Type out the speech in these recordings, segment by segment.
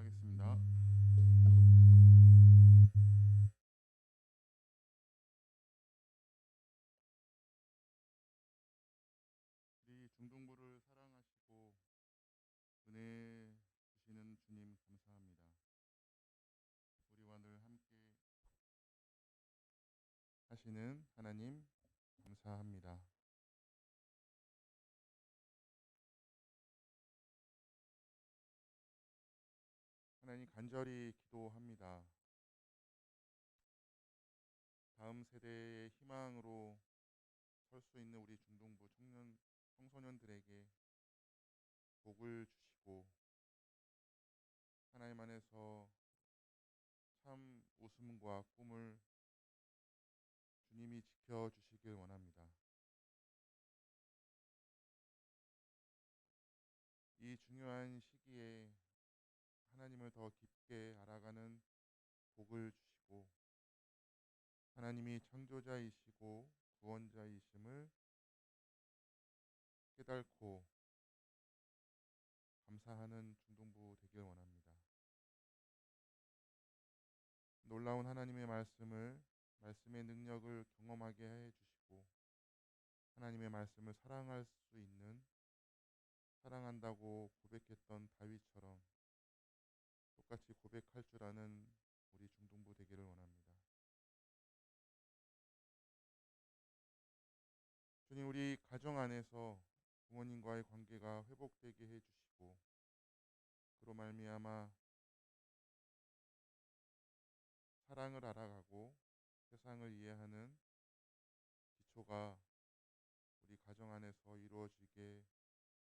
시작하겠습니다. 우리 중동부를 사랑하시고 은혜 주시는 주님 감사합니다. 우리와 늘 함께 하시는 하나님 감사합니다. 하나님 간절히 기도합니다. 다음 세대의 희망으로 설 수 있는 우리 중동부 청소년들에게 복을 주시고 하나님 안에서 참 웃음과 꿈을 주님이 지켜주시길 원합니다. 이 중요한 시기에 하나님을 더 깊게 알아가는 복을 주시고 하나님이 창조자이시고 구원자이심을 깨닫고 감사하는 중동부 되길 원합니다. 놀라운 하나님의 말씀의 능력을 경험하게 해주시고 하나님의 말씀을 사랑할 수 있는 사랑한다고 고백했던 다윗처럼 똑같이 고백할 줄 아는 우리 중동부 되기를 원합니다. 주님, 우리 가정 안에서 부모님과의 관계가 회복되게 해주시고 그로 말미암아 사랑을 알아가고 세상을 이해하는 기초가 우리 가정 안에서 이루어지게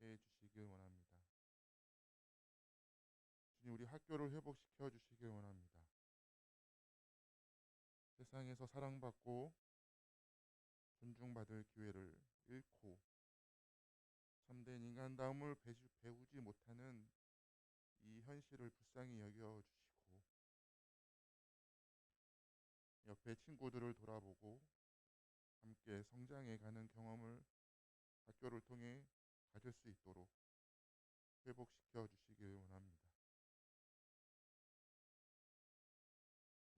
해주시길 원합니다. 주님, 우리 학교를 회복시켜 주시길 원합니다. 세상에서 사랑받고 존중받을 기회를 잃고 참된 인간다움을 배우지 못하는 이 현실을 불쌍히 여겨주시고 옆에 친구들을 돌아보고 함께 성장해가는 경험을 학교를 통해 가질 수 있도록 회복시켜 주시길 원합니다.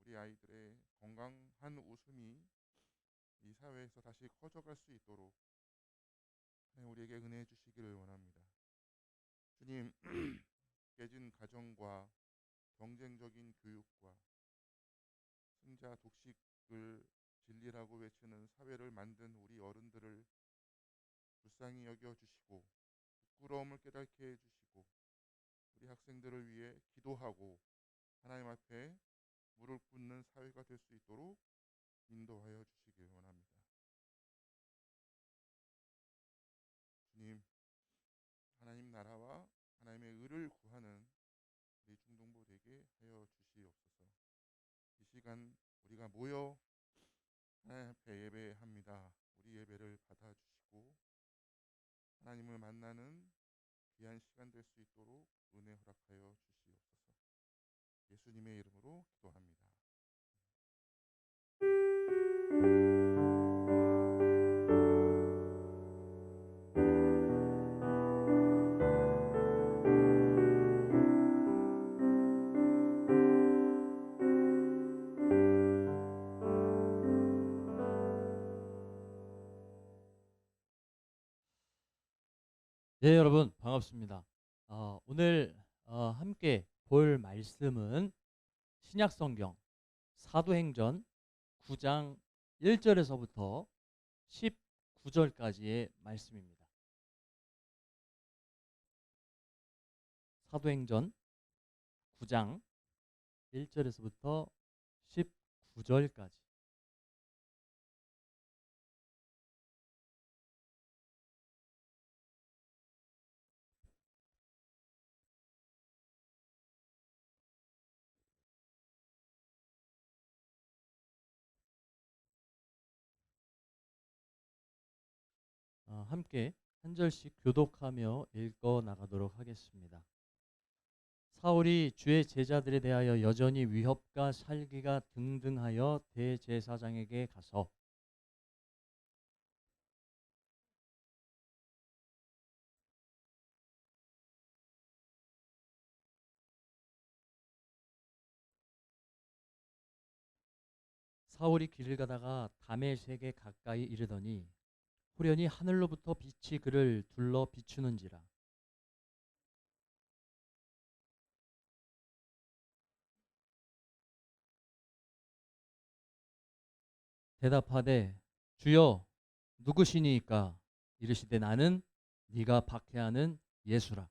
우리 아이들의 건강한 웃음이 이 사회에서 다시 커져갈 수 있도록 우리에게 은혜해 주시기를 원합니다. 주님, 깨진 가정과 경쟁적인 교육과 승자 독식을 진리라고 외치는 사회를 만든 우리 어른들을 불쌍히 여겨주시고 부끄러움을 깨닫게 해주시고 우리 학생들을 위해 기도하고 하나님 앞에 무릎 꿇는 사회가 될 수 있도록 인도하여 주시길 원합니다. 주님, 하나님 나라와 하나님의 의를 구하는 우리 중동부 되게 하여 주시옵소서. 이 시간 우리가 모여 하나님 앞에 예배합니다. 우리 예배를 받아주시고 하나님을 만나는 귀한 시간 될 수 있도록 은혜 허락하여 주시옵소서. 예수님의 이름으로 기도합니다. 네, 여러분 반갑습니다. 오늘 함께 볼 말씀은 신약성경 사도행전 9장 1절에서부터 19절까지의 말씀입니다. 사도행전 9장 1절에서부터 19절까지. 함께 한 절씩 교독하며 읽어 나가도록 하겠습니다. 사울이 주의 제자들에 대하여 여전히 위협과 살기가 등등하여 대제사장에게 가서 사울이 길을 가다가 다메섹에 가까이 이르더니 호련히 하늘로부터 빛이 그를 둘러 비추는지라. 대답하되 주여 누구시니까? 이르시되 나는 네가 박해하는 예수라.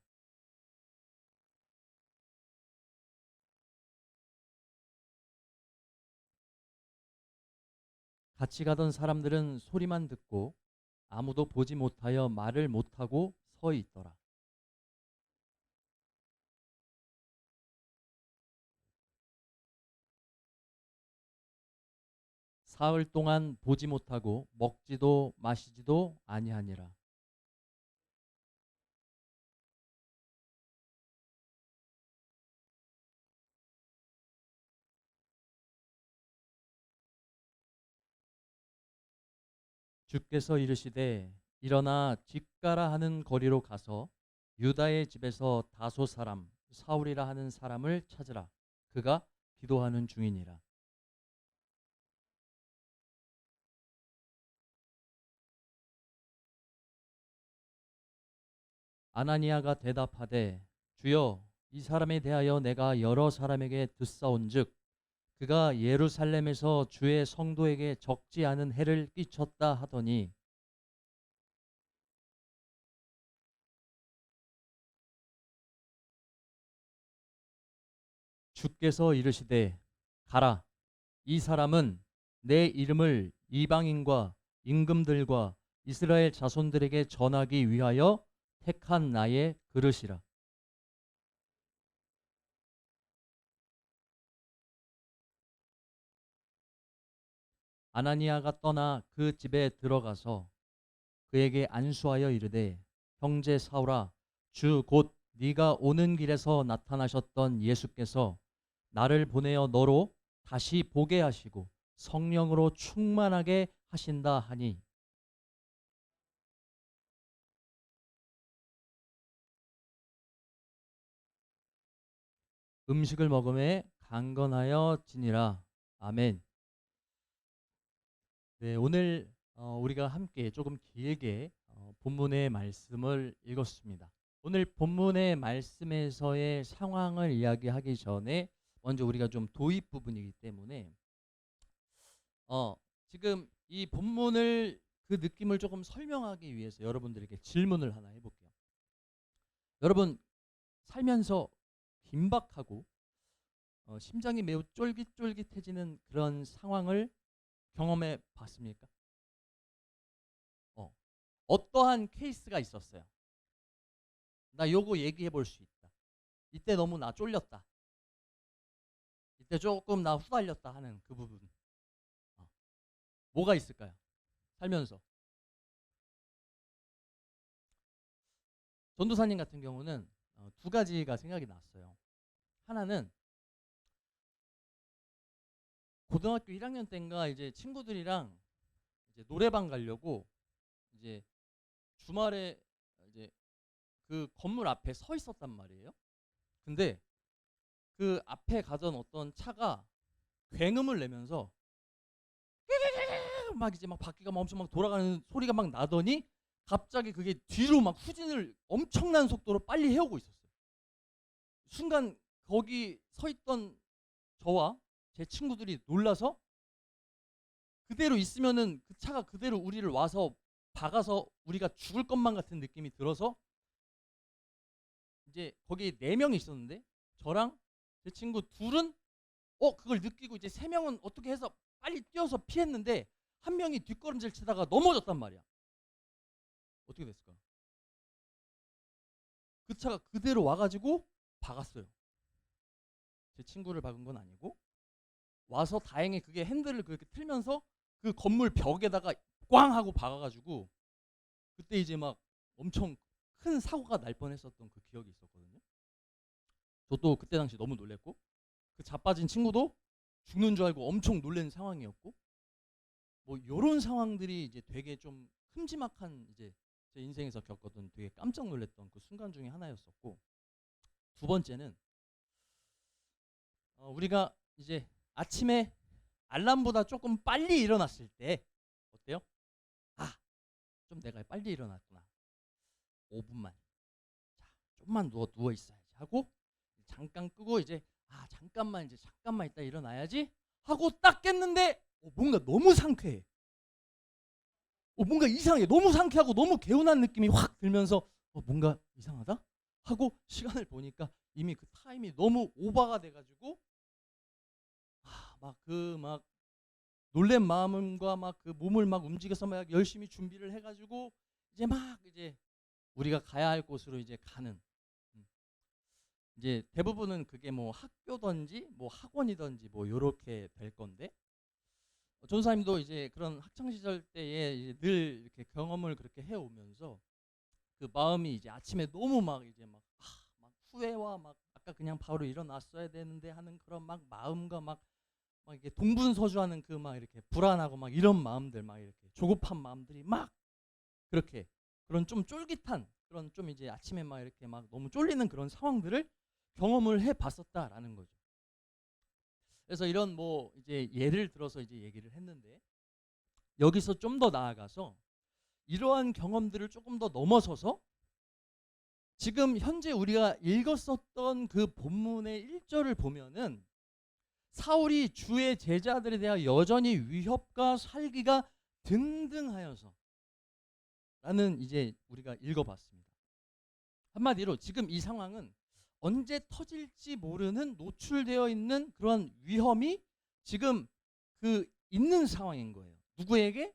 같이 가던 사람들은 소리만 듣고 아무도 보지 못하여 말을 못하고 서 있더라. 사흘 동안 보지 못하고 먹지도 마시지도 아니하니라. 주께서 이르시되 일어나 집가라 하는 거리로 가서 유다의 집에서 다소 사람 사울이라 하는 사람을 찾으라. 그가 기도하는 중이니라. 아나니아가 대답하되 주여 이 사람에 대하여 내가 여러 사람에게 듣사온즉 그가 예루살렘에서 주의 성도에게 적지 않은 해를 끼쳤다 하더니 주께서 이르시되 가라. 이 사람은 내 이름을 이방인과 임금들과 이스라엘 자손들에게 전하기 위하여 택한 나의 그릇이라. 아나니아가 떠나 그 집에 들어가서 그에게 안수하여 이르되 형제 사울아 주 곧 네가 오는 길에서 나타나셨던 예수께서 나를 보내어 너로 다시 보게 하시고 성령으로 충만하게 하신다 하니 음식을 먹음에 강건하여 지니라. 아멘. 네, 오늘 우리가 함께 조금 길게 본문의 말씀을 읽었습니다. 오늘 본문의 말씀에서의 상황을 이야기하기 전에 먼저 우리가 좀 도입 부분이기 때문에 지금 이 본문을 그 느낌을 조금 설명하기 위해서 여러분들에게 질문을 하나 해볼게요. 여러분 살면서 긴박하고 심장이 매우 쫄깃쫄깃해지는 그런 상황을 경험해 봤습니까? 어떠한 케이스가 있었어요? 나 요거 얘기해 볼 수 있다. 이때 너무 나 쫄렸다. 이때 조금 나 후달렸다 하는 그 부분. 뭐가 있을까요? 살면서. 전도사님 같은 경우는 두 가지가 생각이 났어요. 하나는 고등학교 1학년 때인가 이제 친구들이랑 이제 노래방 가려고 이제 주말에 이제 그 건물 앞에 서 있었단 말이에요. 근데 그 앞에 가던 어떤 차가 굉음을 내면서 막 이제 막 바퀴가 막 엄청 막 돌아가는 소리가 막 나더니 갑자기 그게 뒤로 막 후진을 엄청난 속도로 빨리 해오고 있었어요. 순간 거기 서 있던 저와 제 친구들이 놀라서 그대로 있으면은 그 차가 그대로 우리를 와서 박아서 우리가 죽을 것만 같은 느낌이 들어서 이제 거기에 4명이 있었는데 저랑 제 친구 둘은 그걸 느끼고 이제 3명은 어떻게 해서 빨리 뛰어서 피했는데 한 명이 뒷걸음질 치다가 넘어졌단 말이야. 어떻게 됐을까? 그 차가 그대로 와가지고 박았어요. 제 친구를 박은 건 아니고 와서 다행히 그게 핸들을 그렇게 틀면서 그 건물 벽에다가 꽝 하고 박아가지고 그때 이제 막 엄청 큰 사고가 날 뻔했었던 그 기억이 있었거든요. 저도 그때 당시 너무 놀랬고 그 자빠진 친구도 죽는 줄 알고 엄청 놀란 상황이었고 뭐 이런 상황들이 이제 되게 좀 큼지막한 이제 제 인생에서 겪었던 되게 깜짝 놀랐던 그 순간 중에 하나였었고 두 번째는 우리가 이제 알람보다 조금 빨리 일어났을 때 어때요? 아, 좀 내가 빨리 일어났구나. 5분만. 자, 좀만 누워 있어야지 하고 잠깐 끄고 이제 잠깐만 있다 일어나야지 하고 딱 깼는데 뭔가 너무 상쾌해. 뭔가 이상해. 너무 상쾌하고 너무 개운한 느낌이 확 들면서 뭔가 이상하다 하고 시간을 보니까 이미 그 타임이 너무 오버가 돼가지고 막 놀란 마음과 막 그 몸을 막 움직여서 막 열심히 준비를 해가지고 이제 우리가 가야 할 곳으로 이제 가는, 이제 대부분은 그게 뭐 학교든지 뭐 학원이든지 뭐 요렇게 될 건데, 전사님도 이제 그런 학창 시절 때에 이제 늘 이렇게 경험을 그렇게 해오면서 그 마음이 이제 아침에 너무 막 후회와 막 아까 그냥 바로 일어났어야 되는데 하는 그런 막 마음과 막 이게 동분서주하는 그 막 이렇게 불안하고 막 이런 마음들, 막 이렇게 조급한 마음들이 막 그렇게 그런 좀 쫄깃한 그런 좀 이제 아침에 막 이렇게 막 너무 쫄리는 그런 상황들을 경험을 해봤었다라는 거죠. 그래서 이런 뭐 이제 예를 들어서 이제 얘기를 했는데, 여기서 좀 더 나아가서 이러한 경험들을 조금 더 넘어서서 지금 현재 우리가 읽었었던 그 본문의 1절을 보면은 사울이 주의 제자들에 대하여 여전히 위협과 살기가 등등하여서 라는 이제 우리가 읽어봤습니다. 한마디로 지금 이 상황은 언제 터질지 모르는 노출되어 있는 그런 위험이 지금 그 있는 상황인 거예요. 누구에게?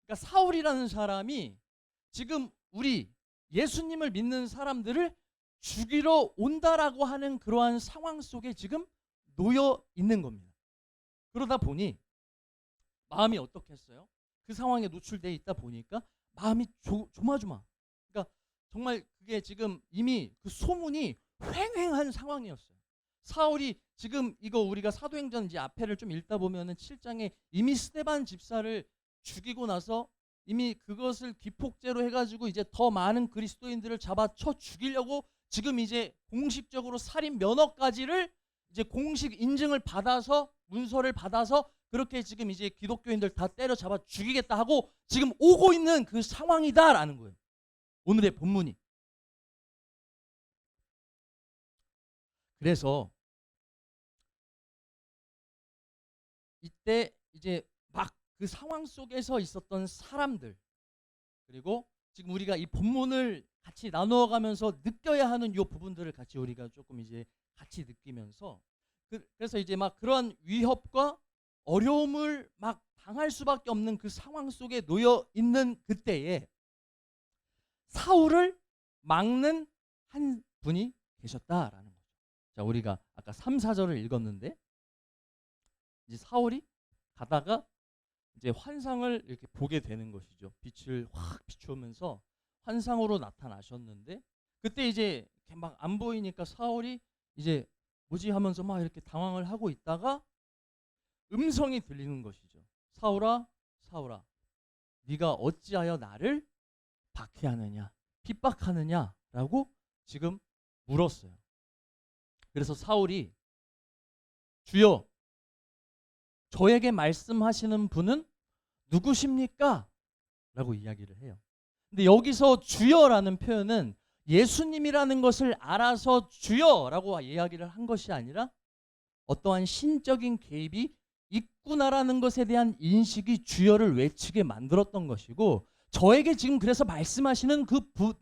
그러니까 사울이라는 사람이 지금 우리 예수님을 믿는 사람들을 죽이러 온다라고 하는 그러한 상황 속에 지금 놓여 있는 겁니다. 그러다 보니 마음이 어떻겠어요? 그 상황에 노출되어 있다 보니까 마음이 조마조마. 그러니까 정말 그게 지금 이미 그 소문이 횡행한 상황이었어요. 사울이 지금 이거 우리가 사도행전 이제 앞에를 좀 읽다 보면은 7장에 이미 스데반 집사를 죽이고 나서 이미 그것을 기폭제로 해가지고 이제 더 많은 그리스도인들을 잡아쳐 죽이려고 지금 이제 공식적으로 살인 면허까지를 이제 공식 인증을 받아서 문서를 받아서 그렇게 지금 이제 기독교인들 다 때려잡아 죽이겠다 하고 지금 오고 있는 그 상황이다라는 거예요. 오늘의 본문이. 그래서 이때 이제 막 그 상황 속에서 있었던 사람들, 그리고 지금 우리가 이 본문을 같이 나누어가면서 느껴야 하는 이 부분들을 같이 우리가 조금 이제 같이 느끼면서 그래서 이제 막 그러한 위협과 어려움을 막 당할 수밖에 없는 그 상황 속에 놓여 있는 그때에 사울을 막는 한 분이 계셨다라는 거죠. 자, 우리가 아까 3, 4절을 읽었는데 이제 사울이 가다가 이제 환상을 이렇게 보게 되는 것이죠. 빛을 확 비추면서 환상으로 나타나셨는데 그때 이제 막 안 보이니까 사울이 이제 뭐지 하면서 막 이렇게 당황을 하고 있다가 음성이 들리는 것이죠. 사울아, 사울아, 네가 어찌하여 나를 박해하느냐, 핍박하느냐라고 지금 물었어요. 그래서 사울이 주여, 저에게 말씀하시는 분은 누구십니까? 라고 이야기를 해요. 근데 여기서 주여라는 표현은 예수님이라는 것을 알아서 주여라고 이야기를 한 것이 아니라 어떠한 신적인 개입이 있구나라는 것에 대한 인식이 주여를 외치게 만들었던 것이고, 저에게 지금 그래서 말씀하시는 그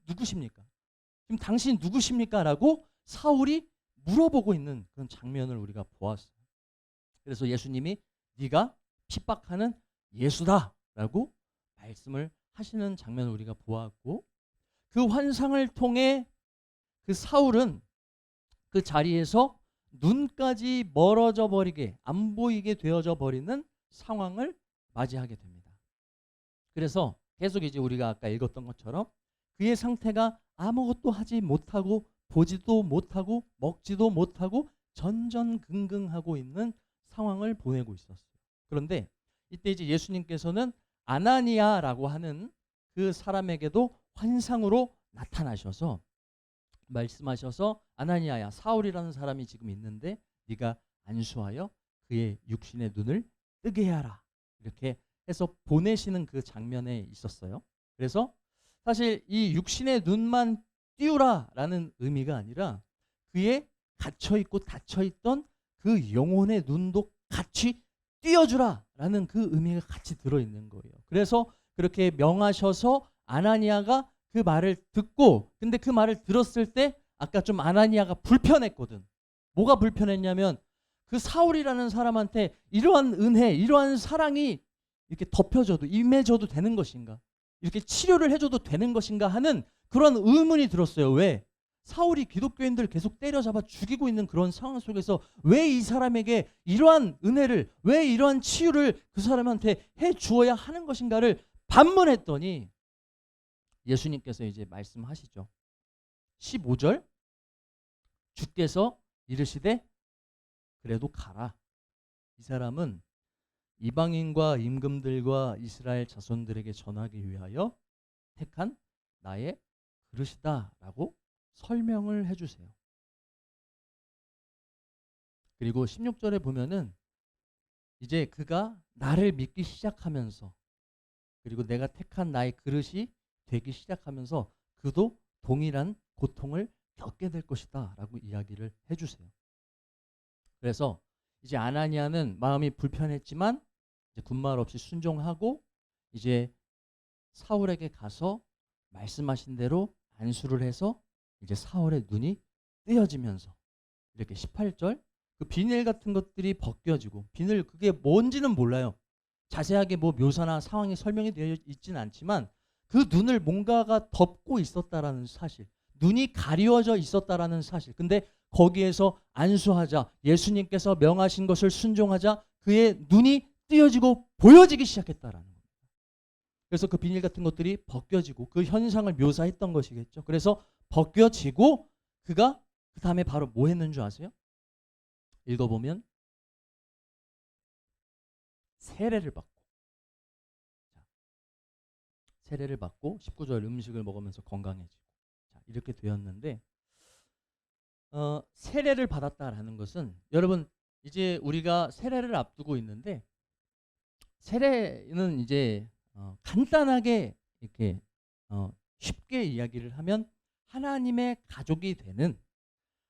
누구십니까? 지금 당신 누구십니까? 라고 사울이 물어보고 있는 그런 장면을 우리가 보았어요. 그래서 예수님이 네가 핍박하는 예수다라고 말씀을 하시는 장면을 우리가 보았고, 그 환상을 통해 그 사울은 그 자리에서 눈까지 멀어져 버리게, 안 보이게 되어져 버리는 상황을 맞이하게 됩니다. 그래서 계속 이제 우리가 아까 읽었던 것처럼 그의 상태가 아무것도 하지 못하고 보지도 못하고 먹지도 못하고 전전긍긍하고 있는 상황을 보내고 있었어요. 그런데 이때 이제 예수님께서는 아나니아라고 하는 그 사람에게도 환상으로 나타나셔서 말씀하셔서 아나니아야, 사울이라는 사람이 지금 있는데 네가 안수하여 그의 육신의 눈을 뜨게 하라. 이렇게 해서 보내시는 그 장면에 있었어요. 그래서 사실 이 육신의 눈만 띄우라라는 의미가 아니라 그의 갇혀있고 닫혀있던 그 영혼의 눈도 같이 띄워주라라는 그 의미가 같이 들어있는 거예요. 그래서 그렇게 명하셔서 아나니아가 그 말을 듣고, 근데 그 말을 들었을 때 아까 좀 아나니아가 불편했거든. 뭐가 불편했냐면 그 사울이라는 사람한테 이러한 은혜, 이러한 사랑이 이렇게 덮여줘도, 임해줘도 되는 것인가? 이렇게 치료를 해줘도 되는 것인가 하는 그런 의문이 들었어요. 왜? 사울이 기독교인들 계속 때려잡아 죽이고 있는 그런 상황 속에서 왜 이 사람에게 이러한 은혜를, 왜 이러한 치유를 그 사람한테 해 주어야 하는 것인가를 반문했더니 예수님께서 이제 말씀하시죠. 15절, 주께서 이르시되 그래도 가라. 이 사람은 이방인과 임금들과 이스라엘 자손들에게 전하기 위하여 택한 나의 그릇이다라고 설명을 해주세요. 그리고 16절에 보면은 이제 그가 나를 믿기 시작하면서, 그리고 내가 택한 나의 그릇이 되기 시작하면서 그도 동일한 고통을 겪게 될 것이다 라고 이야기를 해주세요. 그래서 이제 아나니아는 마음이 불편했지만 이제 군말 없이 순종하고 이제 사울에게 가서 말씀하신 대로 안수를 해서 이제 사울의 눈이 뜨여지면서 이렇게 18절 그 비늘 같은 것들이 벗겨지고, 비늘 그게 뭔지는 몰라요. 자세하게 뭐 묘사나 상황이 설명이 되어 있지는 않지만 그 눈을 뭔가가 덮고 있었다라는 사실, 눈이 가려져 있었다라는 사실. 근데 거기에서 안수하자, 예수님께서 명하신 것을 순종하자 그의 눈이 뜨여지고 보여지기 시작했다라는 겁니다. 그래서 그 비닐 같은 것들이 벗겨지고 그 현상을 묘사했던 것이겠죠. 그래서 벗겨지고 그가 그 다음에 바로 뭐 했는 줄 아세요? 읽어보면 세례를 받고, 세례를 받고 19절 음식을 먹으면서 건강해지고, 자, 이렇게 되었는데 세례를 받았다라는 것은, 여러분 이제 우리가 세례를 앞두고 있는데, 세례는 이제 간단하게 이렇게 쉽게 이야기를 하면 하나님의 가족이 되는,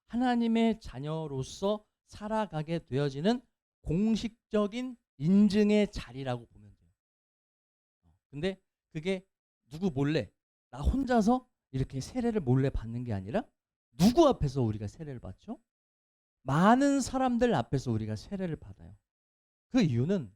하나님의 자녀로서 살아가게 되어지는 공식적인 인증의 자리라고 보면 돼요. 근데 그게 누구 몰래, 나 혼자서 이렇게 세례를 몰래 받는 게 아니라 누구 앞에서 우리가 세례를 받죠? 많은 사람들 앞에서 우리가 세례를 받아요. 그 이유는,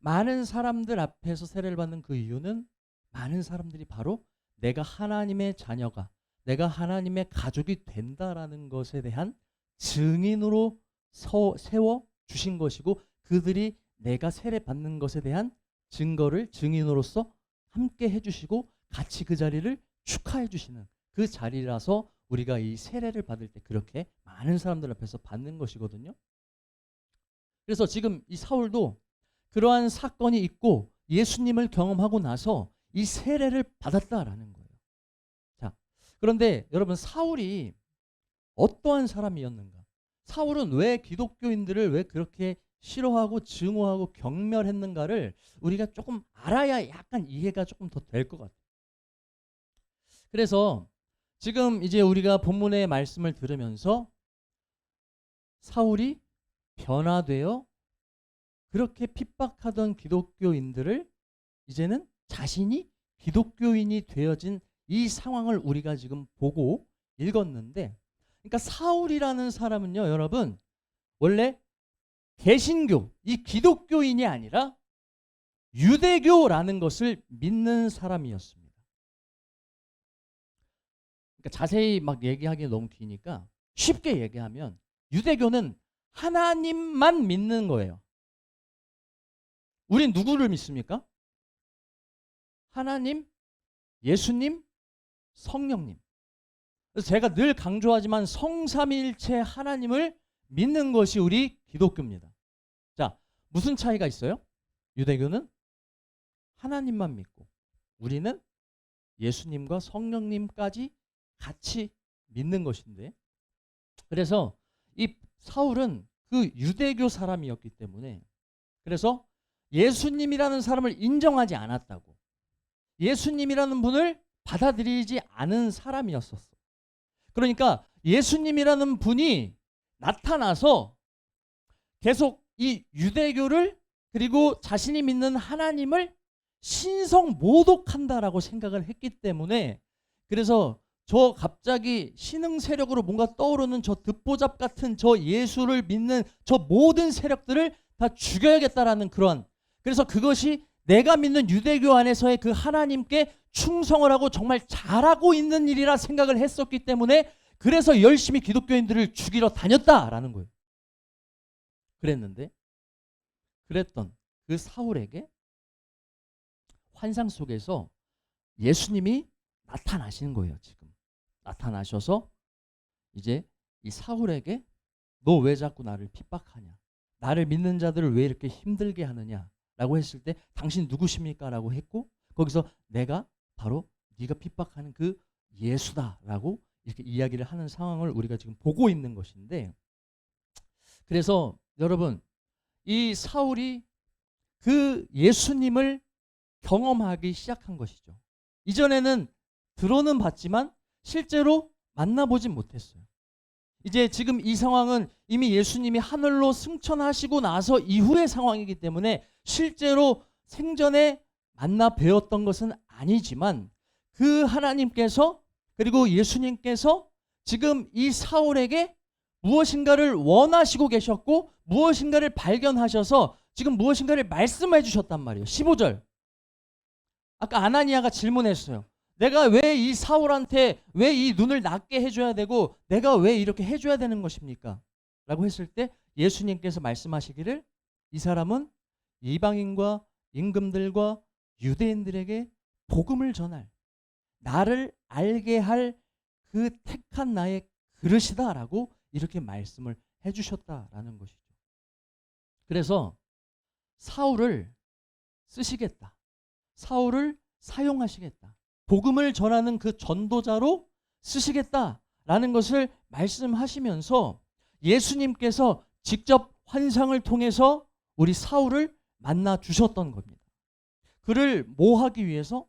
많은 사람들 앞에서 세례를 받는 그 이유는 많은 사람들이 바로 내가 하나님의 자녀가, 내가 하나님의 가족이 된다라는 것에 대한 증인으로 세워 주신 것이고, 그들이 내가 세례 받는 것에 대한 증거를 증인으로서 함께 해주시고 같이 그 자리를 축하해 주시는 그 자리라서 우리가 이 세례를 받을 때 그렇게 많은 사람들 앞에서 받는 것이거든요. 그래서 지금 이 사울도 그러한 사건이 있고 예수님을 경험하고 나서 이 세례를 받았다라는 거예요. 자, 그런데 여러분, 사울이 어떠한 사람이었는가? 사울은 왜 기독교인들을 왜 그렇게 싫어하고 증오하고 경멸했는가를 우리가 조금 알아야 약간 이해가 조금 더 될 것 같아요. 그래서 지금 이제 우리가 본문의 말씀을 들으면서 사울이 변화되어 그렇게 핍박하던 기독교인들을 이제는 자신이 기독교인이 되어진 이 상황을 우리가 지금 보고 읽었는데, 그러니까 사울이라는 사람은요, 여러분, 원래 개신교, 이 기독교인이 아니라 유대교라는 것을 믿는 사람이었습니다. 그러니까 자세히 막 얘기하기 너무 기니까 쉽게 얘기하면 유대교는 하나님만 믿는 거예요. 우린 누구를 믿습니까? 하나님, 예수님, 성령님. 그래서 제가 늘 강조하지만 성삼위일체 하나님을 믿는 것이 우리 기독교입니다. 자, 무슨 차이가 있어요? 유대교는 하나님만 믿고 우리는 예수님과 성령님까지 같이 믿는 것인데, 그래서 이 사울은 그 유대교 사람이었기 때문에, 그래서 예수님이라는 사람을 인정하지 않았다고. 예수님이라는 분을 받아들이지 않은 사람이었었어. 그러니까 예수님이라는 분이 나타나서 계속 이 유대교를 그리고 자신이 믿는 하나님을 신성 모독한다라고 생각을 했기 때문에, 그래서 저 갑자기 신흥 세력으로 뭔가 떠오르는 저 듣보잡 같은 저 예수를 믿는 저 모든 세력들을 다 죽여야겠다라는 그런, 그래서 그것이 내가 믿는 유대교 안에서의 그 하나님께 충성을 하고 정말 잘하고 있는 일이라 생각을 했었기 때문에, 그래서 열심히 기독교인들을 죽이러 다녔다라는 거예요. 그랬던 그 사울에게 환상 속에서 예수님이 나타나시는 거예요. 지금 나타나셔서 이제 이 사울에게 너 왜 자꾸 나를 핍박하냐, 나를 믿는 자들을 왜 이렇게 힘들게 하느냐 라고 했을 때 당신 누구십니까? 라고 했고, 거기서 내가 바로 네가 핍박하는 그 예수다 라고 이렇게 이야기를 하는 상황을 우리가 지금 보고 있는 것인데, 그래서 여러분, 이 사울이 그 예수님을 경험하기 시작한 것이죠. 이전에는 들어는 봤지만 실제로 만나보진 못했어요. 이제 지금 이 상황은 이미 예수님이 하늘로 승천하시고 나서 이후의 상황이기 때문에 실제로 생전에 만나 뵈었던 것은 아니지만, 그 하나님께서 그리고 예수님께서 지금 이 사울에게 무엇인가를 원하시고 계셨고 무엇인가를 발견하셔서 지금 무엇인가를 말씀해 주셨단 말이에요. 15절. 아까 아나니아가 질문했어요. 내가 왜 이 사울한테 왜 이 눈을 낫게 해줘야 되고 내가 왜 이렇게 해줘야 되는 것입니까? 라고 했을 때 예수님께서 말씀하시기를, 이 사람은 이방인과 임금들과 유대인들에게 복음을 전할, 나를 알게 할 그 택한 나의 그릇이다라고 이렇게 말씀을 해주셨다라는 것이죠. 그래서 사울을 쓰시겠다, 사울을 사용하시겠다, 복음을 전하는 그 전도자로 쓰시겠다라는 것을 말씀하시면서 예수님께서 직접 환상을 통해서 우리 사울을 만나 주셨던 겁니다. 그를 뭐 하기 위해서?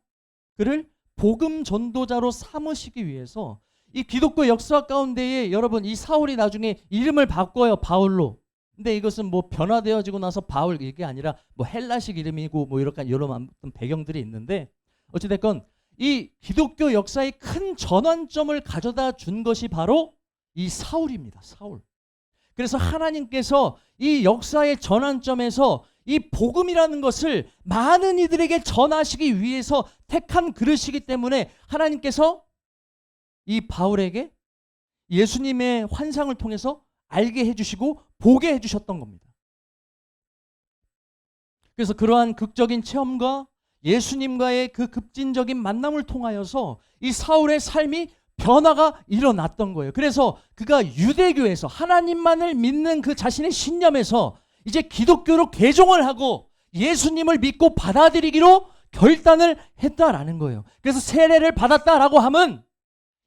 그를 복음 전도자로 삼으시기 위해서. 이 기독교 역사 가운데에 여러분, 이 사울이 나중에 이름을 바꿔요, 바울로. 근데 이것은 뭐 변화되어지고 나서 바울 이게 아니라 뭐 헬라식 이름이고 뭐 이렇게 여러 아무튼 배경들이 있는데, 어찌됐건 이 기독교 역사의 큰 전환점을 가져다 준 것이 바로 이 사울입니다. 사울. 그래서 하나님께서 이 역사의 전환점에서 이 복음이라는 것을 많은 이들에게 전하시기 위해서 택한 그릇이기 때문에 하나님께서 이 바울에게 예수님의 환상을 통해서 알게 해주시고 보게 해주셨던 겁니다. 그래서 그러한 극적인 체험과 예수님과의 그 급진적인 만남을 통하여서 이 사울의 삶이 변화가 일어났던 거예요. 그래서 그가 유대교에서 하나님만을 믿는 그 자신의 신념에서 이제 기독교로 개종을 하고 예수님을 믿고 받아들이기로 결단을 했다라는 거예요. 그래서 세례를 받았다라고 하면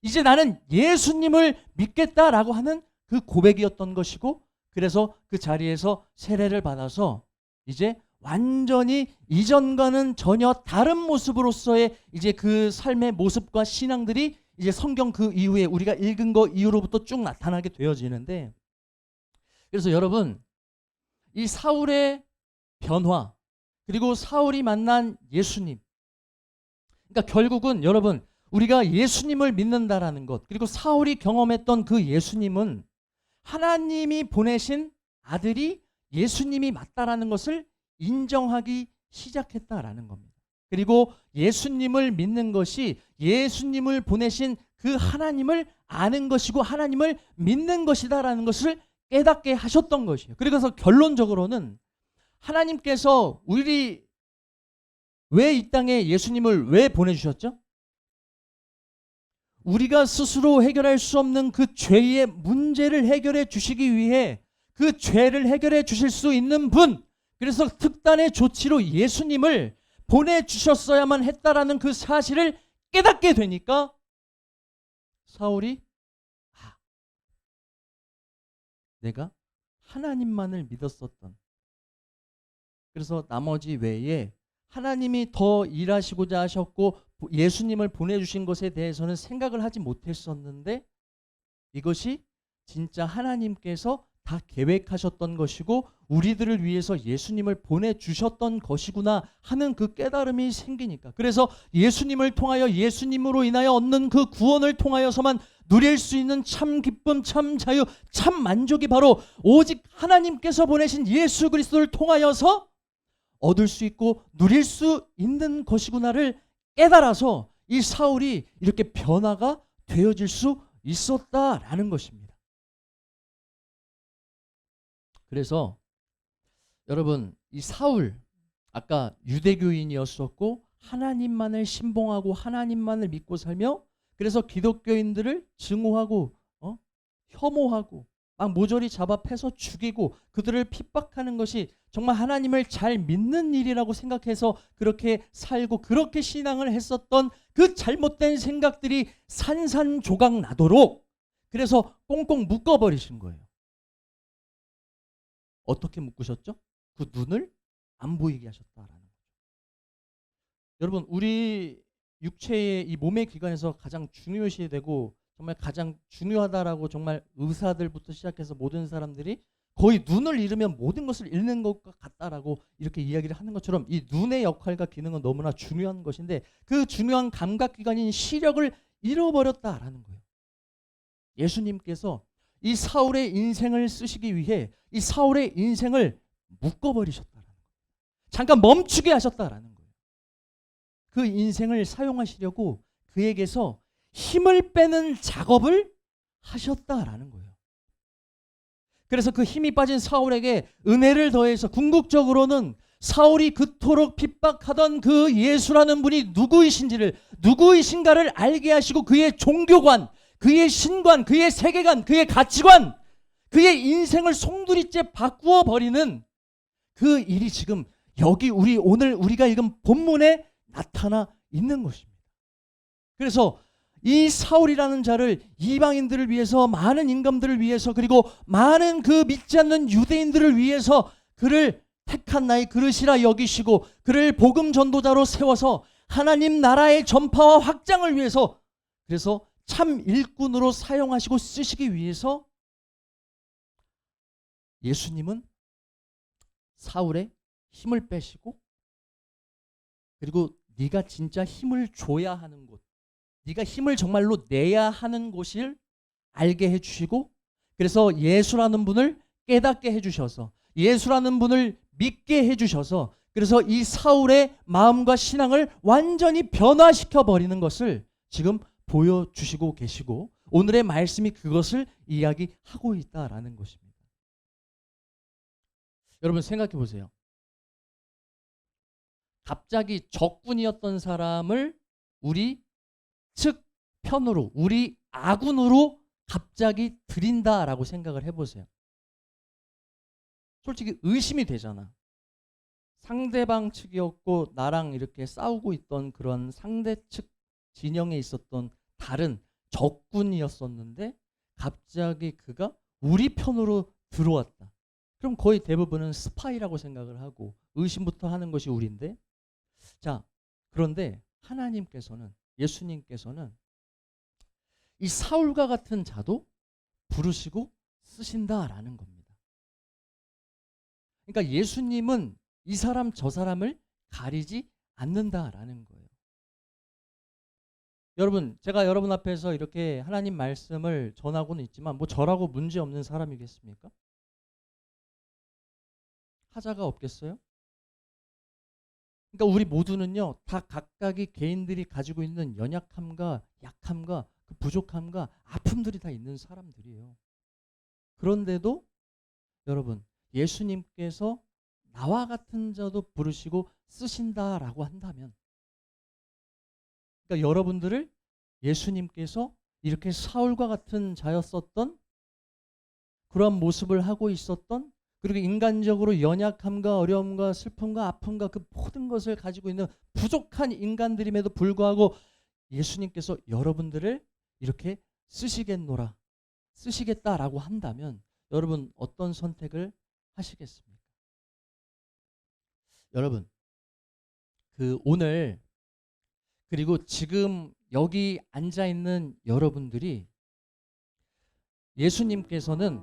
이제 나는 예수님을 믿겠다라고 하는 그 고백이었던 것이고, 그래서 그 자리에서 세례를 받아서 이제 완전히 이전과는 전혀 다른 모습으로서의 이제 그 삶의 모습과 신앙들이 이제 성경 그 이후에 우리가 읽은 거 이후로부터 쭉 나타나게 되어지는데, 그래서 여러분, 이 사울의 변화 그리고 사울이 만난 예수님, 그러니까 결국은 여러분, 우리가 예수님을 믿는다라는 것, 그리고 사울이 경험했던 그 예수님은 하나님이 보내신 아들이 예수님이 맞다라는 것을 인정하기 시작했다라는 겁니다. 그리고 예수님을 믿는 것이 예수님을 보내신 그 하나님을 아는 것이고 하나님을 믿는 것이다라는 것을 깨닫게 하셨던 것이에요. 그래서 결론적으로는 하나님께서 우리 왜 이 땅에 예수님을 왜 보내주셨죠? 우리가 스스로 해결할 수 없는 그 죄의 문제를 해결해 주시기 위해 그 죄를 해결해 주실 수 있는 분, 그래서 특단의 조치로 예수님을 보내주셨어야만 했다라는 그 사실을 깨닫게 되니까 사울이 내가 하나님만을 믿었었던 그래서 나머지 외에 하나님이 더 일하시고자 하셨고 예수님을 보내주신 것에 대해서는 생각을 하지 못했었는데 이것이 진짜 하나님께서 다 계획하셨던 것이고 우리들을 위해서 예수님을 보내주셨던 것이구나 하는 그 깨달음이 생기니까, 그래서 예수님을 통하여 예수님으로 인하여 얻는 그 구원을 통하여서만 누릴 수 있는 참 기쁨, 참 자유, 참 만족이 바로 오직 하나님께서 보내신 예수 그리스도를 통하여서 얻을 수 있고 누릴 수 있는 것이구나를 깨달아서 이 사울이 이렇게 변화가 되어질 수 있었다라는 것입니다. 그래서 여러분, 이 사울 아까 유대교인이었었고 하나님만을 신봉하고 하나님만을 믿고 살며 그래서 기독교인들을 증오하고 혐오하고 막 모조리 잡아 패서 죽이고 그들을 핍박하는 것이 정말 하나님을 잘 믿는 일이라고 생각해서 그렇게 살고 그렇게 신앙을 했었던 그 잘못된 생각들이 산산조각 나도록 그래서 꽁꽁 묶어버리신 거예요. 어떻게 묶으셨죠? 그 눈을 안 보이게 하셨다라는 거죠. 여러분, 우리 육체의 이 몸의 기관에서 가장 중요시 되고 정말 가장 중요하다라고 정말 의사들부터 시작해서 모든 사람들이 거의 눈을 잃으면 모든 것을 잃는 것과 같다라고 이렇게 이야기를 하는 것처럼 이 눈의 역할과 기능은 너무나 중요한 것인데 그 중요한 감각기관인 시력을 잃어버렸다라는 거예요. 예수님께서 이 사울의 인생을 쓰시기 위해 이 사울의 인생을 묶어버리셨다라는 거예요. 잠깐 멈추게 하셨다라는 거예요. 그 인생을 사용하시려고 그에게서 힘을 빼는 작업을 하셨다라는 거예요. 그래서 그 힘이 빠진 사울에게 은혜를 더해서 궁극적으로는 사울이 그토록 핍박하던 그 예수라는 분이 누구이신가를 알게 하시고 그의 종교관, 그의 신관, 그의 세계관, 그의 가치관, 그의 인생을 송두리째 바꾸어 버리는 그 일이 지금 여기 오늘 우리가 읽은 본문에 나타나 있는 것입니다. 그래서 이 사울이라는 자를 이방인들을 위해서, 많은 임금들을 위해서, 그리고 많은 그 믿지 않는 유대인들을 위해서 그를 택한 나의 그릇이라 여기시고 그를 복음 전도자로 세워서 하나님 나라의 전파와 확장을 위해서, 그래서 참 일꾼으로 사용하시고 쓰시기 위해서 예수님은 사울의 힘을 빼시고 그리고 네가 진짜 힘을 줘야 하는 곳, 네가 힘을 정말로 내야 하는 곳을 알게 해주시고 그래서 예수라는 분을 깨닫게 해주셔서 예수라는 분을 믿게 해주셔서 그래서 이 사울의 마음과 신앙을 완전히 변화시켜 버리는 것을 지금 보여주시고 계시고 오늘의 말씀이 그것을 이야기하고 있다라는 것입니다. 여러분 생각해 보세요. 갑자기 적군이었던 사람을 우리 측 편으로 우리 아군으로 갑자기 들인다라고 생각을 해보세요. 솔직히 의심이 되잖아. 상대방 측이었고 나랑 이렇게 싸우고 있던 그런 상대 측 진영에 있었던 다른 적군이었었는데 갑자기 그가 우리 편으로 들어왔다. 그럼 거의 대부분은 스파이라고 생각을 하고 의심부터 하는 것이 우리인데, 자, 그런데 하나님께서는, 예수님께서는 이 사울과 같은 자도 부르시고 쓰신다라는 겁니다. 그러니까 예수님은 이 사람 저 사람을 가리지 않는다라는 거예요. 여러분, 제가 여러분 앞에서 이렇게 하나님 말씀을 전하고는 있지만 뭐 저라고 문제 없는 사람이겠습니까? 하자가 없겠어요? 그러니까 우리 모두는요, 다 각각이 개인들이 가지고 있는 연약함과 약함과 그 부족함과 아픔들이 다 있는 사람들이에요. 그런데도 여러분, 예수님께서 나와 같은 자도 부르시고 쓰신다라고 한다면, 그러니까 여러분들을 예수님께서 이렇게 사울과 같은 자였었던 그런 모습을 하고 있었던, 그리고 인간적으로 연약함과 어려움과 슬픔과 아픔과 그 모든 것을 가지고 있는 부족한 인간들임에도 불구하고 예수님께서 여러분들을 이렇게 쓰시겠다라고 한다면 여러분 어떤 선택을 하시겠습니까? 여러분, 오늘 그리고 지금 여기 앉아 있는 여러분들이 예수님께서는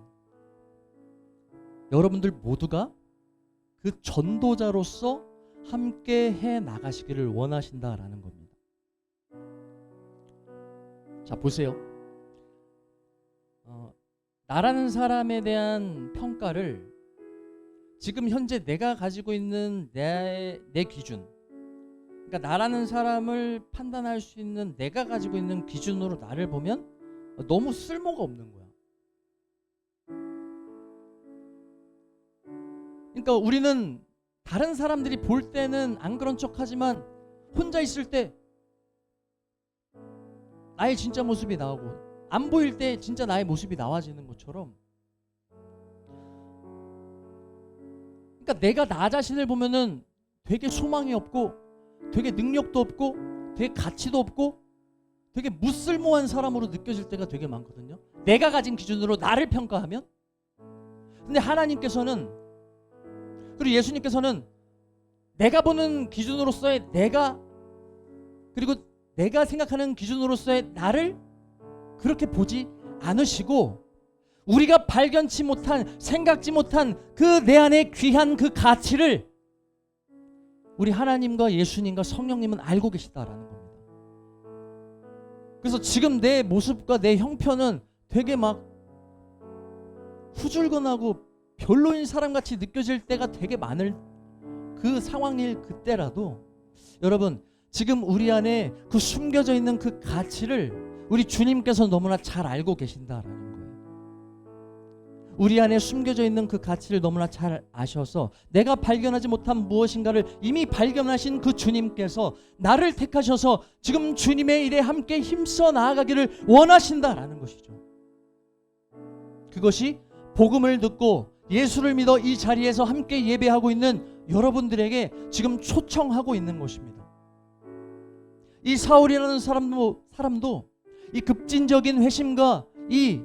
여러분들 모두가 그 전도자로서 함께 해 나가시기를 원하신다라는 겁니다. 자, 보세요. 나라는 사람에 대한 평가를 지금 현재 내가 가지고 있는 내 기준, 그러니까 나라는 사람을 판단할 수 있는 내가 가지고 있는 기준으로 나를 보면 너무 쓸모가 없는 거야. 그러니까 우리는 다른 사람들이 볼 때는 안 그런 척하지만 혼자 있을 때 나의 진짜 모습이 나오고 안 보일 때 진짜 나의 모습이 나와지는 것처럼, 그러니까 내가 나 자신을 보면은 되게 소망이 없고 되게 능력도 없고 되게 가치도 없고 되게 무쓸모한 사람으로 느껴질 때가 되게 많거든요. 내가 가진 기준으로 나를 평가하면. 근데 하나님께서는, 그리고 예수님께서는 내가 보는 기준으로서의 내가, 그리고 내가 생각하는 기준으로서의 나를 그렇게 보지 않으시고 우리가 발견치 못한, 생각지 못한 그 내 안에 귀한 그 가치를 우리 하나님과 예수님과 성령님은 알고 계시다라는 겁니다. 그래서 지금 내 모습과 내 형편은 되게 막 후줄근하고 별로인 사람같이 느껴질 때가 되게 많을 그 상황일 그때라도, 여러분, 지금 우리 안에 그 숨겨져 있는 그 가치를 우리 주님께서 너무나 잘 알고 계신다라는 거예요. 우리 안에 숨겨져 있는 그 가치를 너무나 잘 아셔서 내가 발견하지 못한 무엇인가를 이미 발견하신 그 주님께서 나를 택하셔서 지금 주님의 일에 함께 힘써 나아가기를 원하신다라는 것이죠. 그것이 복음을 듣고 예수를 믿어 이 자리에서 함께 예배하고 있는 여러분들에게 지금 초청하고 있는 것입니다. 이 사울이라는 사람도 이 급진적인 회심과 이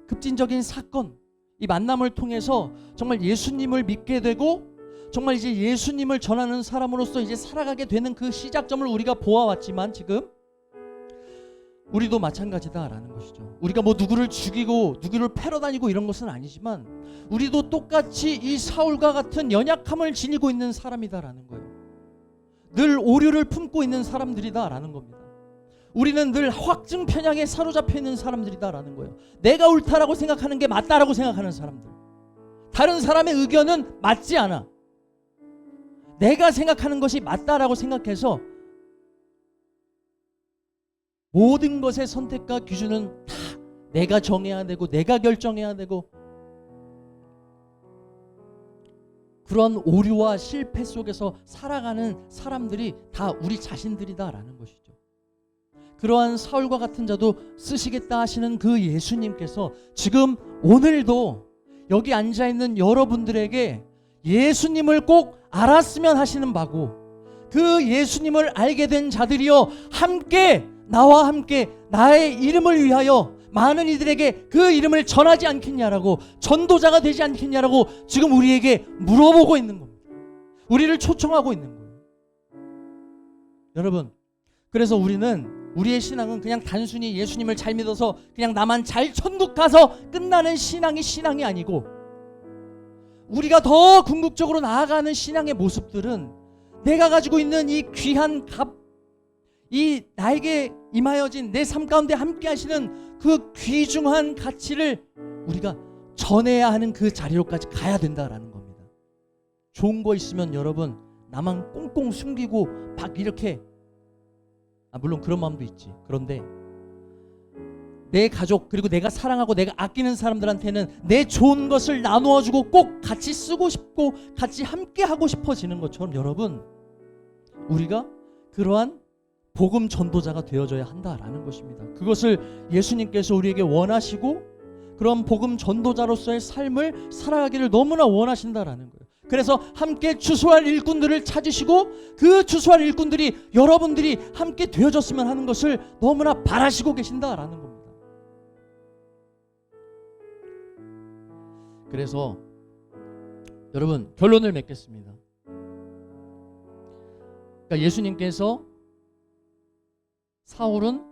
급진적인 사건, 이 만남을 통해서 정말 예수님을 믿게 되고 정말 이제 예수님을 전하는 사람으로서 이제 살아가게 되는 그 시작점을 우리가 보아왔지만, 지금 우리도 마찬가지다라는 것이죠. 우리가 뭐 누구를 죽이고 누구를 패러 다니고 이런 것은 아니지만 우리도 똑같이 이 사울과 같은 연약함을 지니고 있는 사람이다라는 거예요. 늘 오류를 품고 있는 사람들이다라는 겁니다. 우리는 늘 확증 편향에 사로잡혀 있는 사람들이다라는 거예요. 내가 옳다라고 생각하는 게 맞다라고 생각하는 사람들. 다른 사람의 의견은 맞지 않아. 내가 생각하는 것이 맞다라고 생각해서 모든 것의 선택과 기준은 다 내가 정해야 되고 내가 결정해야 되고, 그런 오류와 실패 속에서 살아가는 사람들이 다 우리 자신들이다라는 것이죠. 그러한 사울과 같은 자도 쓰시겠다 하시는 그 예수님께서 지금 오늘도 여기 앉아있는 여러분들에게 예수님을 꼭 알았으면 하시는 바고, 그 예수님을 알게 된 자들이여 함께 나와 함께 나의 이름을 위하여 많은 이들에게 그 이름을 전하지 않겠냐라고, 전도자가 되지 않겠냐라고 지금 우리에게 물어보고 있는 겁니다. 우리를 초청하고 있는 거예요. 여러분, 그래서 우리의 신앙은 그냥 단순히 예수님을 잘 믿어서 그냥 나만 잘 천국 가서 끝나는 신앙이 아니고, 우리가 더 궁극적으로 나아가는 신앙의 모습들은 내가 가지고 있는 이 귀한 이 나에게 임하여진 내 삶 가운데 함께 하시는 그 귀중한 가치를 우리가 전해야 하는 그 자리로까지 가야 된다라는 겁니다. 좋은 거 있으면 여러분 나만 꽁꽁 숨기고 막 이렇게, 물론 그런 마음도 있지. 그런데 내 가족, 그리고 내가 사랑하고 내가 아끼는 사람들한테는 내 좋은 것을 나누어주고 꼭 같이 쓰고 싶고 같이 함께 하고 싶어지는 것처럼, 여러분, 우리가 그러한 복음 전도자가 되어져야 한다라는 것입니다. 그것을 예수님께서 우리에게 원하시고 그런 복음 전도자로서의 삶을 살아가기를 너무나 원하신다라는 거예요. 그래서 함께 추수할 일꾼들을 찾으시고 그 추수할 일꾼들이 여러분들이 함께 되어졌으면 하는 것을 너무나 바라시고 계신다라는 겁니다. 그래서 여러분, 결론을 맺겠습니다. 그러니까 예수님께서 사울은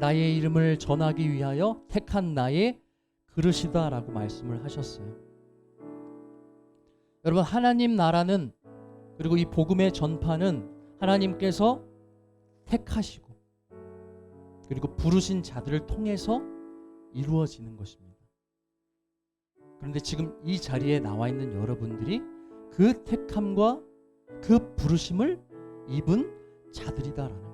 나의 이름을 전하기 위하여 택한 나의 그릇이다라고 말씀을 하셨어요. 여러분, 하나님 나라는, 그리고 이 복음의 전파는 하나님께서 택하시고 그리고 부르신 자들을 통해서 이루어지는 것입니다. 그런데 지금 이 자리에 나와 있는 여러분들이 그 택함과 그 부르심을 입은 자들이다라는 거예요.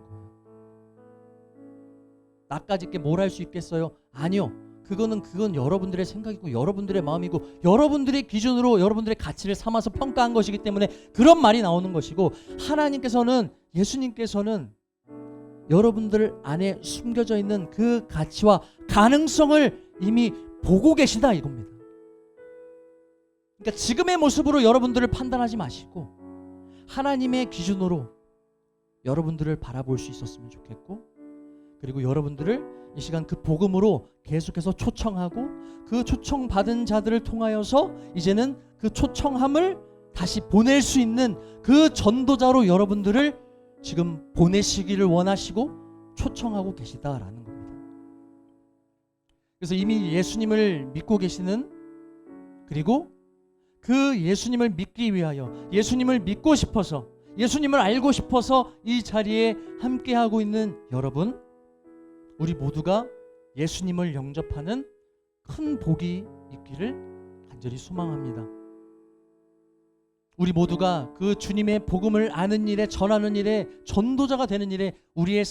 나까지 뭘 할 수 있겠어요? 아니요. 그건 여러분들의 생각이고 여러분들의 마음이고 여러분들의 기준으로 여러분들의 가치를 삼아서 평가한 것이기 때문에 그런 말이 나오는 것이고, 하나님께서는, 예수님께서는 여러분들 안에 숨겨져 있는 그 가치와 가능성을 이미 보고 계시다 이겁니다. 그러니까 지금의 모습으로 여러분들을 판단하지 마시고 하나님의 기준으로 여러분들을 바라볼 수 있었으면 좋겠고, 그리고 여러분들을 이 시간 그 복음으로 계속해서 초청하고 그 초청받은 자들을 통하여서 이제는 그 초청함을 다시 보낼 수 있는 그 전도자로 여러분들을 지금 보내시기를 원하시고 초청하고 계시다라는 겁니다. 그래서 이미 예수님을 믿고 계시는, 그리고 그 예수님을 믿기 위하여, 예수님을 믿고 싶어서, 예수님을 알고 싶어서 이 자리에 함께하고 있는 여러분, 우리 모두가 예수님을 영접하는 큰 복이 있기를 간절히 소망합니다. 우리 모두가 그 주님의 복음을 아는 일에, 전하는 일에, 전도자가 되는 일에 우리의